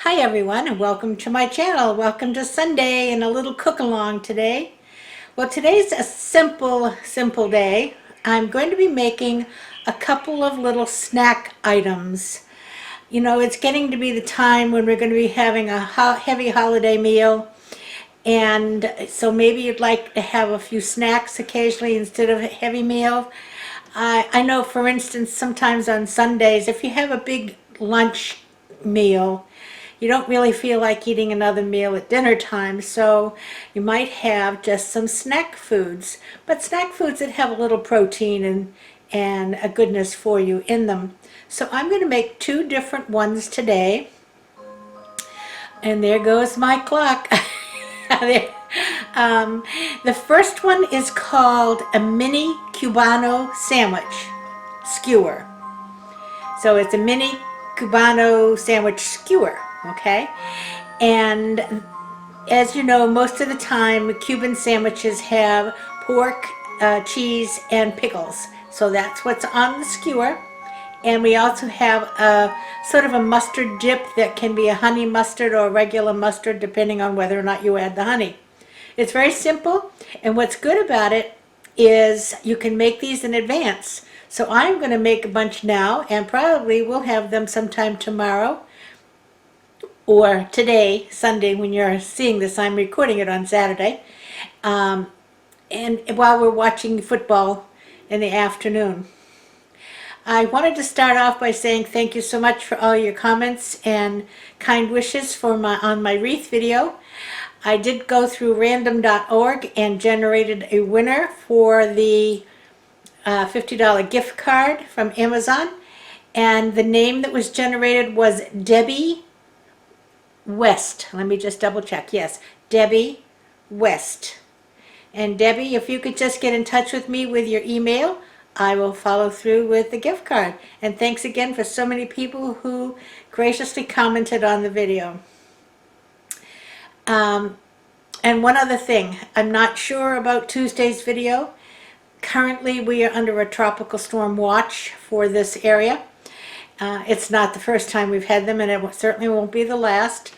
Hi everyone, and welcome to my channel. Welcome to Sunday and a little cook along today. Well, today's a simple day. I'm going to be making a couple of little snack items. You know, it's getting to be the time when we're going to be having a heavy holiday meal, and so maybe you'd like to have a few snacks occasionally instead of a heavy meal. I know, for instance, sometimes on Sundays, if you have a big lunch meal, you don't really feel like eating another meal at dinner time, so you might have just some snack foods, but snack foods that have a little protein and a goodness for you in them. So I'm going to make two different ones today, and there goes my clock. There. The first one is called a mini Cubano sandwich skewer. So it's a mini Cubano sandwich skewer, okay? And as you know, most of the time Cuban sandwiches have pork, cheese, and pickles. So that's what's on the skewer. And we also have a sort of a mustard dip that can be a honey mustard or regular mustard, depending on whether or not you add the honey. It's very simple, and what's good about it is you can make these in advance. So I'm going to make a bunch now, and probably we'll have them sometime tomorrow or today, Sunday, when you're seeing this. I'm recording it on Saturday, and while we're watching football in the afternoon. I wanted to start off by saying thank you so much for all your comments and kind wishes for on my wreath video. I did go through random.org and generated a winner for the $50 gift card from Amazon, and the name that was generated was Debbie West. Let me just double check. Yes, Debbie West. And Debbie, if you could just get in touch with me with your email, I will follow through with the gift card. And thanks again for so many people who graciously commented on the video. And one other thing, I'm not sure about Tuesday's video. Currently we are under a tropical storm watch for this area. It's not the first time we've had them, and it certainly won't be the last.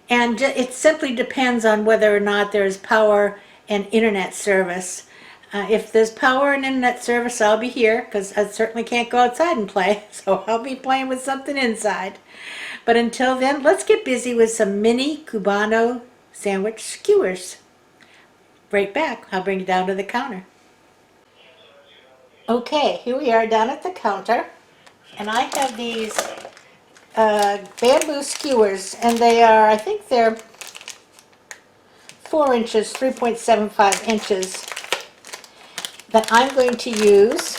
And it simply depends on whether or not there's power and internet service. If there's power and internet service, I'll be here, because I certainly can't go outside and play, so I'll be playing with something inside. But until then, let's get busy with some mini Cubano sandwich skewers. Right back. I'll bring you down to the counter. Okay, here we are down at the counter, and I have these bamboo skewers, and they are, I think they're 4 inches, 3.75 inches, that I'm going to use.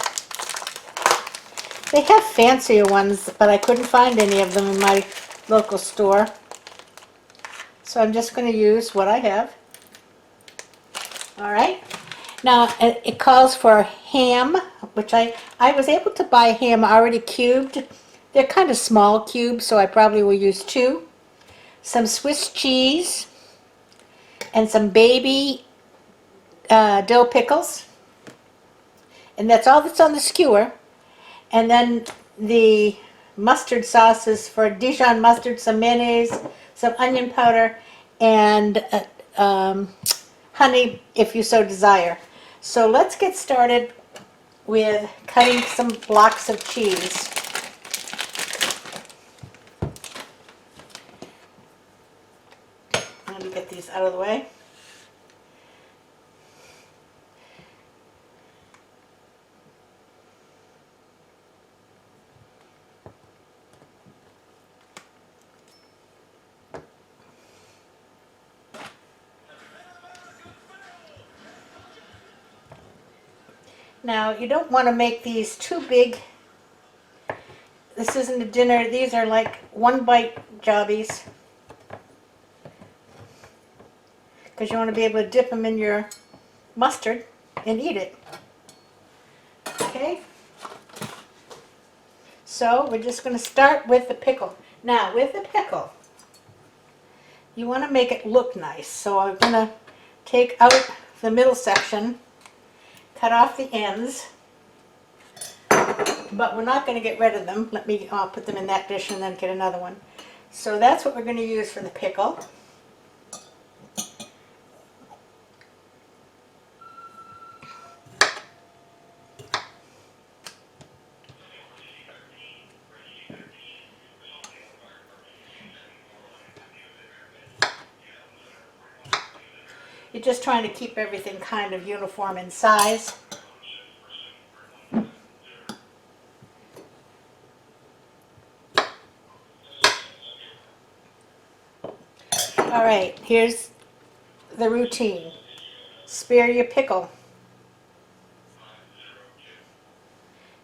They have fancier ones, but I couldn't find any of them in my local store. So I'm just going to use what I have. All right. Now it calls for ham, which I was able to buy ham already cubed. They're kind of small cubes, so I probably will use 2. Some Swiss cheese and some baby dill pickles. And that's all that's on the skewer. And then the mustard sauce is for Dijon mustard, some mayonnaise, some onion powder, and honey if you so desire. So let's get started with cutting some blocks of cheese. Let me get these out of the way. Now, you don't want to make these too big. This isn't a dinner. These are like one bite jobbies, because you want to be able to dip them in your mustard and eat it. Okay? So we're just going to start with the pickle. Now, with the pickle, you want to make it look nice. So I'm going to take out the middle section, cut off the ends, but we're not going to get rid of them. I'll put them in that dish and then get another one. So that's what we're going to use for the pickle. You're just trying to keep everything kind of uniform in size. All right, here's the routine. Spear your pickle.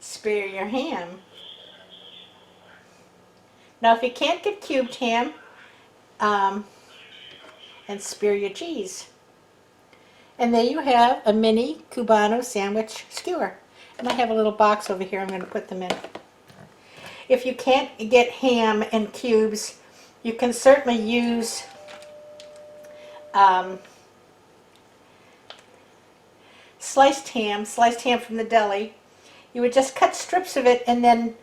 Spear your ham. Now if you can't get cubed ham, and spear your cheese. And there you have a mini Cubano sandwich skewer. And I have a little box over here I'm going to put them in. If you can't get ham in cubes, you can certainly use sliced ham from the deli. You would just cut strips of it and then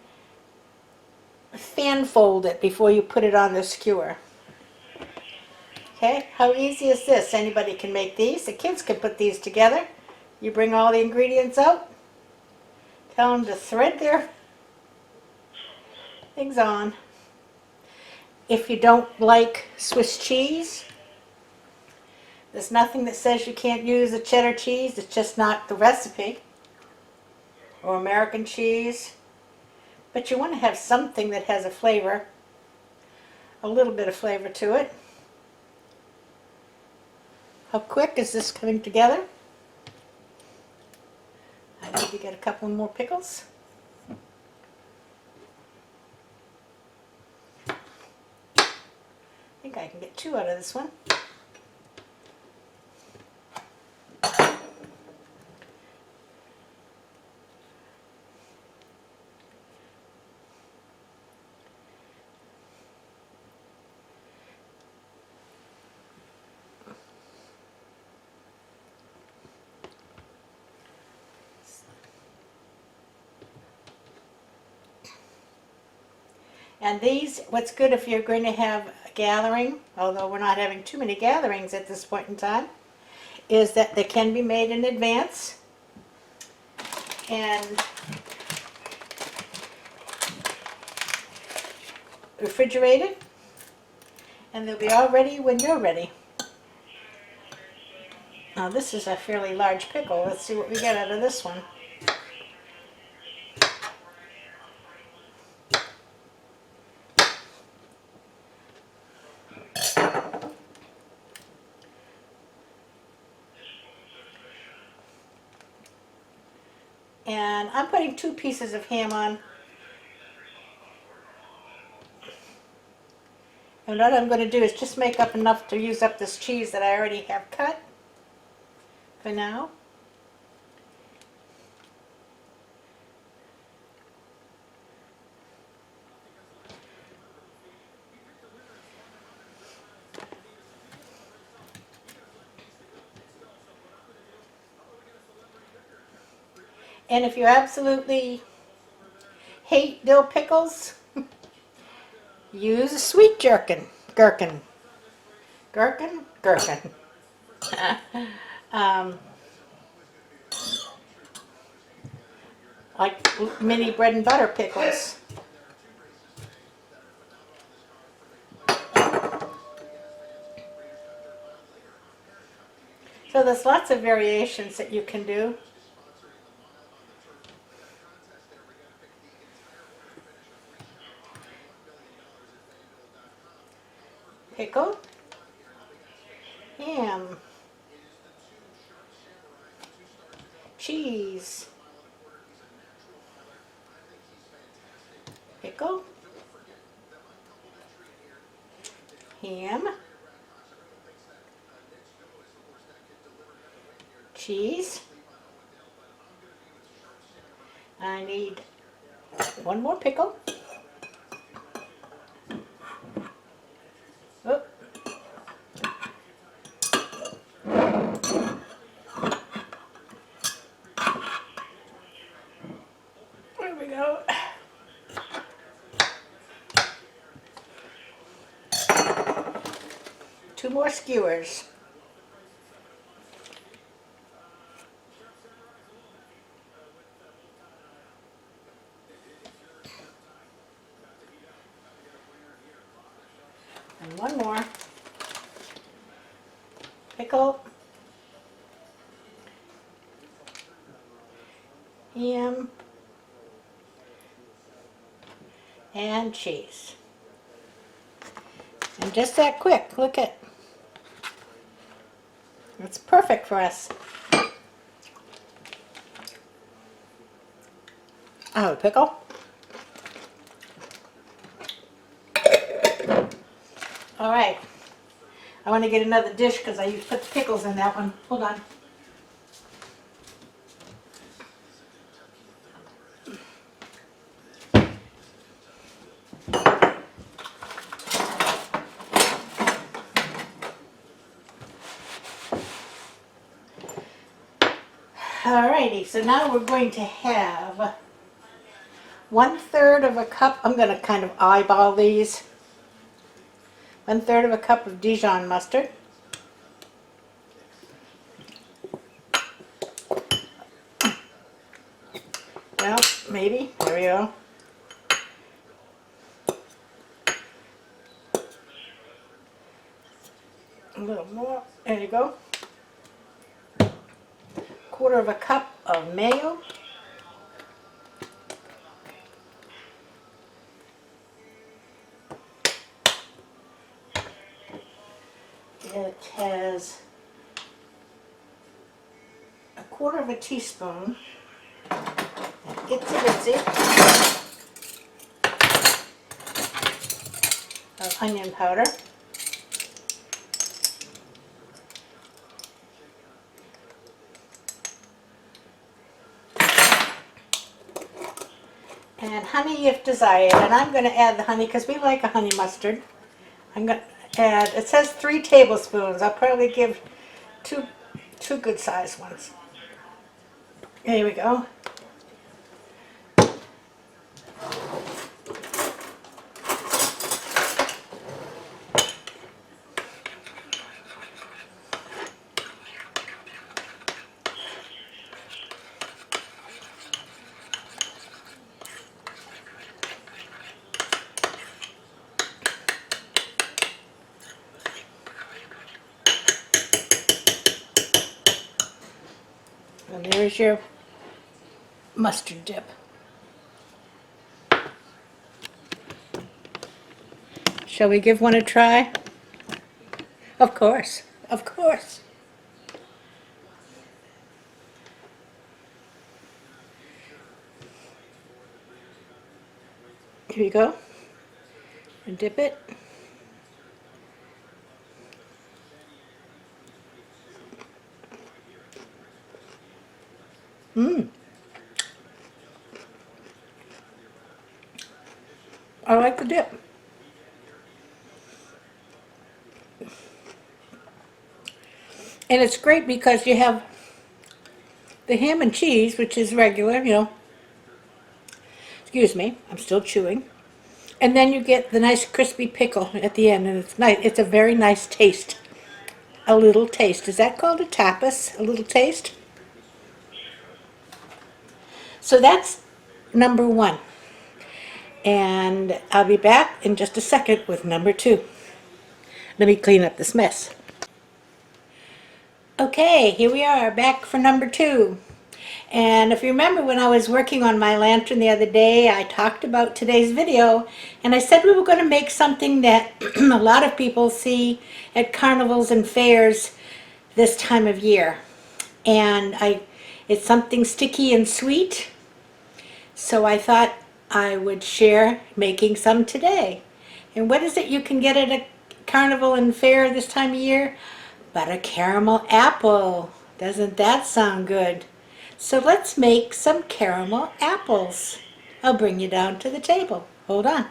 fan fold it before you put it on the skewer. Okay, how easy is this? Anybody can make these. The kids can put these together. You bring all the ingredients out, tell them to thread their things on. If you don't like Swiss cheese, there's nothing that says you can't use a cheddar cheese. It's just not the recipe. Or American cheese. But you want to have something that has a flavor, a little bit of flavor to it. How quick is this coming together? I need to get a couple more pickles. I think I can get 2 out of this one. And these, what's good if you're going to have a gathering, although we're not having too many gatherings at this point in time, is that they can be made in advance and refrigerated, and they'll be all ready when you're ready. Now this is a fairly large pickle. Let's see what we get out of this one. And I'm putting 2 pieces of ham on. And what I'm going to do is just make up enough to use up this cheese that I already have cut for now. And if you absolutely hate dill pickles, use a sweet gherkin. Like mini bread and butter pickles. So there's lots of variations that you can do. Pickle, ham, cheese, pickle, ham, cheese. I need 1 more pickle. Oh. There we go. 2 more skewers. And 1 more. Pickle. Ham. And cheese. And just that quick, look at. It's perfect for us. Oh, pickle. All right. I want to get another dish because I put the pickles in that one. Hold on. Alrighty, so now we're going to have 1/3 of a cup. I'm going to kind of eyeball these. 1/3 of a cup of Dijon mustard. Well, maybe. There we go. A little more. There you go. 1/4 of a cup of mayo. It has 1/4 of a teaspoon, itsy bitsy, of onion powder. And honey if desired. And I'm going to add the honey because we like a honey mustard. I'm going to add, it says 3 tablespoons. I'll probably give two good sized ones. There we go. And there's your mustard dip. Shall we give one a try? Of course, of course. Here you go. And dip it. Mmm. I like the dip. And it's great because you have the ham and cheese, which is regular, you know. Excuse me, I'm still chewing. And then you get the nice crispy pickle at the end, and it's nice. It's a very nice taste. A little taste. Is that called a tapas? A little taste? So that's number 1. And I'll be back in just a second with number 2. Let me clean up this mess. Okay, here we are, back for number 2. And if you remember when I was working on my lantern the other day, I talked about today's video, and I said we were going to make something that a lot of people see at carnivals and fairs this time of year. And it's something sticky and sweet, so I thought I would share making some today. And what is it you can get at a carnival and fair this time of year? But a caramel apple. Doesn't that sound good? So let's make some caramel apples. I'll bring you down to the table. Hold on.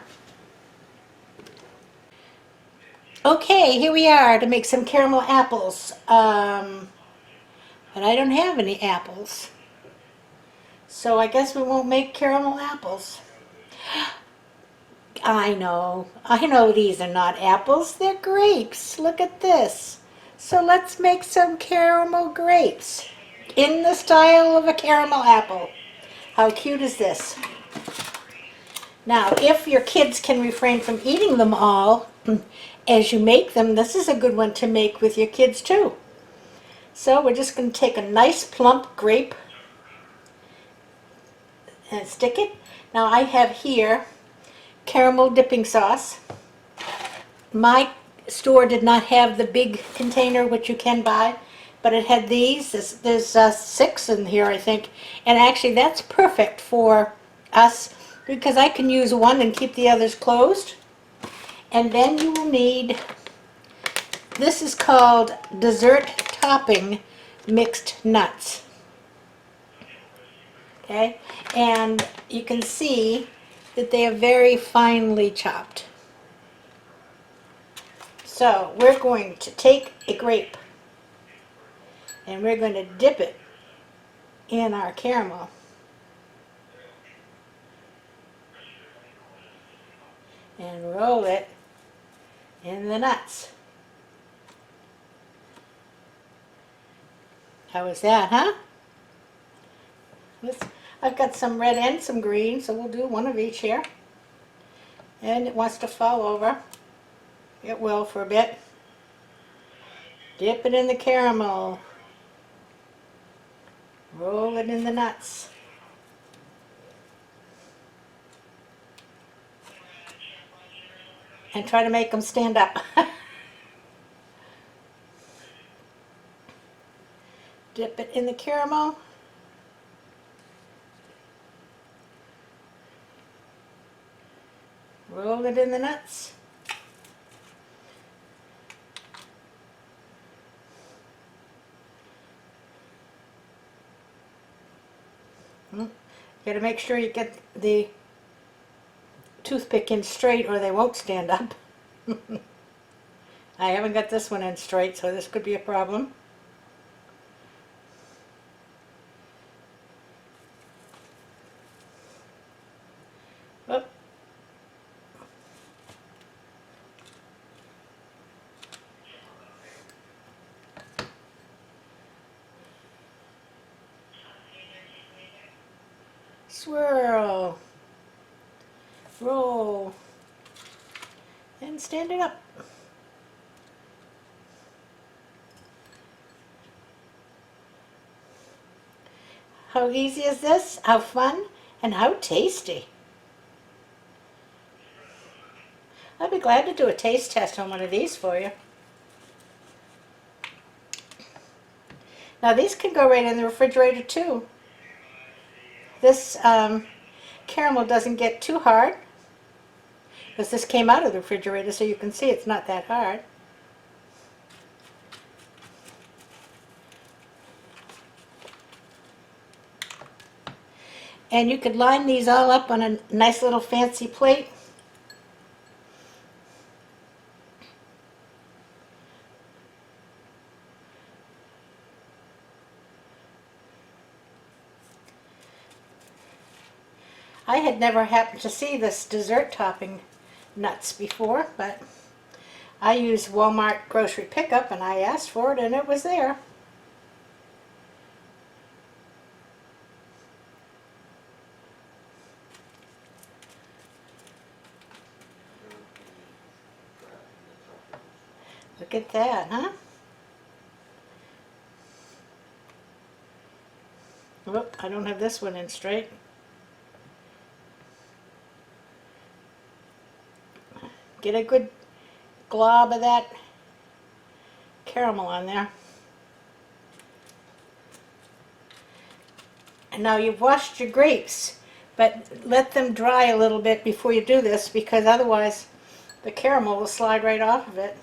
Okay, here we are to make some caramel apples. But I don't have any apples. So I guess we won't make caramel apples. I know these are not apples, they're grapes. Look at this. So let's make some caramel grapes in the style of a caramel apple. How cute is this? Now, if your kids can refrain from eating them all as you make them, this is a good one to make with your kids too. So we're just going to take a nice plump grape and stick it. Now I have here caramel dipping sauce. My store did not have the big container, which you can buy, but it had these. There's 6 in here, I think. And actually that's perfect for us because I can use one and keep the others closed. And then you will need, this is called dessert topping mixed nuts. Okay, and you can see that they are very finely chopped. So we're going to take a grape and we're going to dip it in our caramel. And roll it in the nuts. How was that, huh? I've got some red and some green, so we'll do one of each here. And it wants to fall over. It will for a bit. Dip it in the caramel. Roll it in the nuts. And try to make them stand up. Dip it in the caramel. Roll it in the nuts. You got to make sure you get the toothpick in straight or they won't stand up. I haven't got this one in straight, so this could be a problem. Oh. Swirl. Roll. And stand it up. How easy is this? How fun? And how tasty. I'd be glad to do a taste test on one of these for you. Now these can go right in the refrigerator too. This caramel doesn't get too hard because this came out of the refrigerator, so you can see it's not that hard. And you could line these all up on a nice little fancy plate. I had never happened to see this dessert topping nuts before, but I used Walmart grocery pickup and I asked for it and it was there. Look at that, huh? Whoop, I don't have this one in straight. Get a good glob of that caramel on there. And now you've washed your grapes, but let them dry a little bit before you do this because otherwise the caramel will slide right off of it.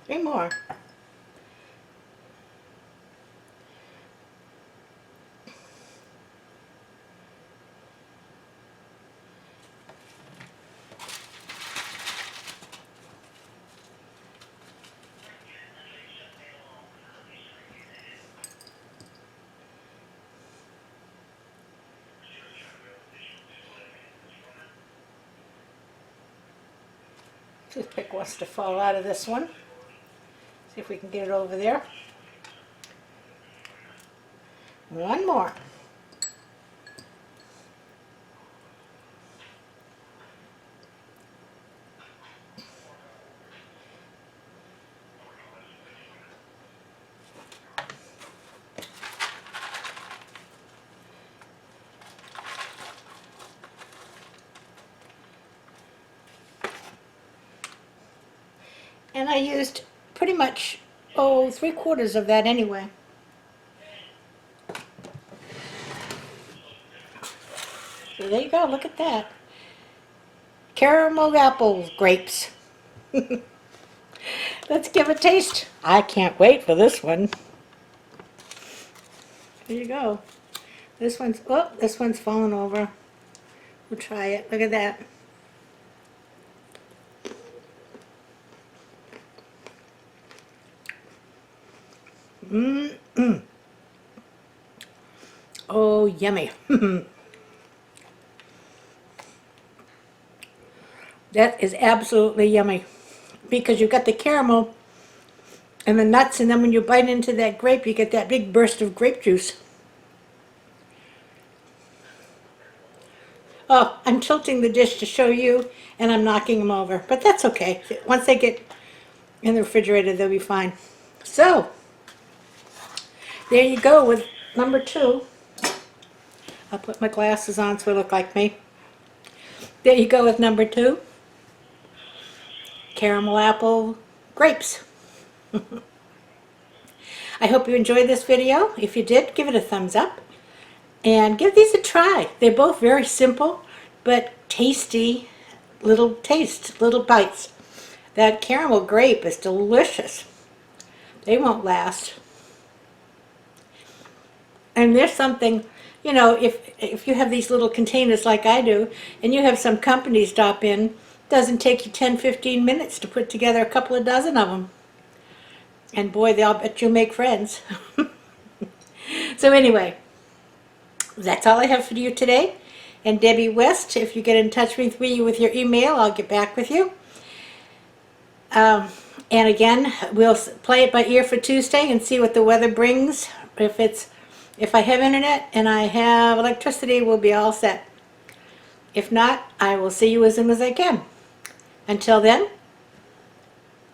Three more. Toothpick wants to fall out of this one. See if we can get it over there. One more. And I used pretty much, 3/4 of that anyway. So there you go, look at that. Caramel apple grapes. Let's give it a taste. I can't wait for this one. There you go. This one's falling over. We'll try it. Look at that. Mmm. Oh, yummy. That is absolutely yummy. Because you've got the caramel and the nuts, and then when you bite into that grape, you get that big burst of grape juice. Oh, I'm tilting the dish to show you, and I'm knocking them over. But that's okay. Once they get in the refrigerator, they'll be fine. So, there you go with number 2. I'll put my glasses on so I look like me. There you go with number 2. Caramel apple grapes. I hope you enjoyed this video. If you did, give it a thumbs up. And give these a try. They're both very simple, but tasty little bites. That caramel grape is delicious. They won't last. And there's something, you know, if you have these little containers like I do, and you have some company stop in, it doesn't take you 10-15 minutes to put together a couple of dozen of them. And boy, I'll bet you'll make friends. So anyway, that's all I have for you today. And Debbie West, if you get in touch with me with your email, I'll get back with you. And again, we'll play it by ear for Tuesday and see what the weather brings. If I have internet and I have electricity, we'll be all set. If not, I will see you as soon as I can. Until then,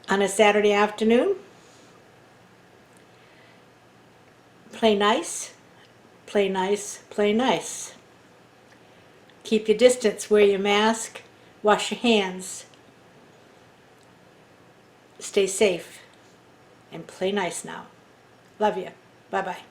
on a Saturday afternoon, play nice, play nice, play nice. Keep your distance, wear your mask, wash your hands, stay safe, and play nice now. Love you. Bye-bye.